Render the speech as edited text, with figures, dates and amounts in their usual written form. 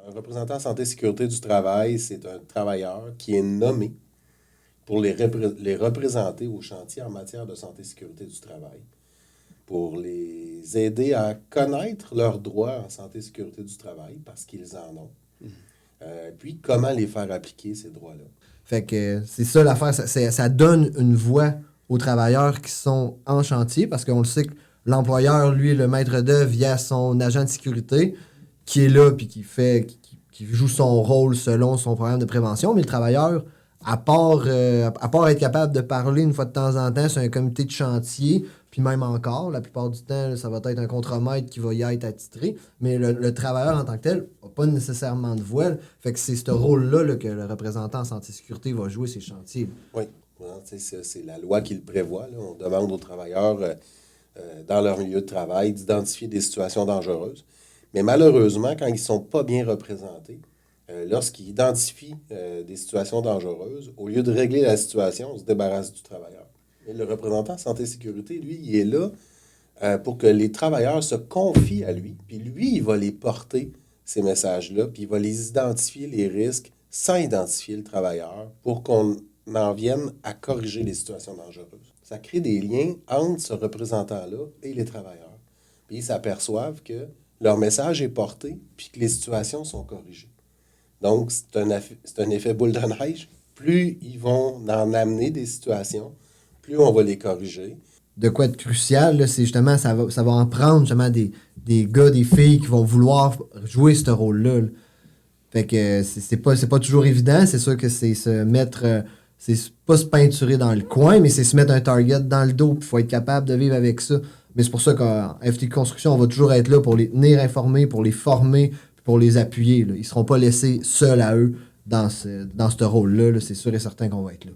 Un représentant santé et sécurité du travail, c'est un travailleur qui est nommé pour les représenter au chantier en matière de santé et sécurité du travail, pour les aider à connaître leurs droits en santé et sécurité du travail, parce qu'ils en ont. Puis, comment les faire appliquer, ces droits-là. Fait que c'est ça l'affaire, ça donne une voix aux travailleurs qui sont en chantier, parce qu'on le sait que l'employeur, lui, est le maître d'œuvre via son agent de sécurité, qui est là puis qui joue son rôle selon son programme de prévention, mais le travailleur, à part être capable de parler une fois de temps en temps sur un comité de chantier, puis même encore, la plupart du temps, ça va être un contremaître qui va y être attitré, mais le travailleur en tant que tel n'a pas nécessairement de voix. Fait que c'est ce rôle-là là, que le représentant en santé et sécurité va jouer ces chantiers. Oui, non, c'est la loi qui le prévoit. Là. On demande aux travailleurs, dans leur milieu de travail, d'identifier des situations dangereuses. Mais malheureusement, quand ils ne sont pas bien représentés, lorsqu'ils identifient des situations dangereuses, au lieu de régler la situation, on se débarrasse du travailleur. Et le représentant santé et sécurité, lui, il est là pour que les travailleurs se confient à lui. Puis lui, il va les porter, ces messages-là, puis il va les identifier, les risques, sans identifier le travailleur, pour qu'on en vienne à corriger les situations dangereuses. Ça crée des liens entre ce représentant-là et les travailleurs. Puis ils s'aperçoivent que leur message est porté, puis que les situations sont corrigées. Donc, c'est un effet boule de neige. Plus ils vont en amener des situations, plus on va les corriger. De quoi être crucial, là, c'est justement, ça va en prendre justement des gars, des filles qui vont vouloir jouer ce rôle-là. Là. Fait que c'est pas toujours évident. C'est sûr que c'est se mettre. C'est pas se peinturer dans le coin, mais c'est se mettre un target dans le dos. Il faut être capable de vivre avec ça. Mais c'est pour ça qu'en FT Construction, on va toujours être là pour les tenir informés, pour les former, pour les appuyer. Là. Ils seront pas laissés seuls à eux dans ce rôle-là. Là. C'est sûr et certain qu'on va être là.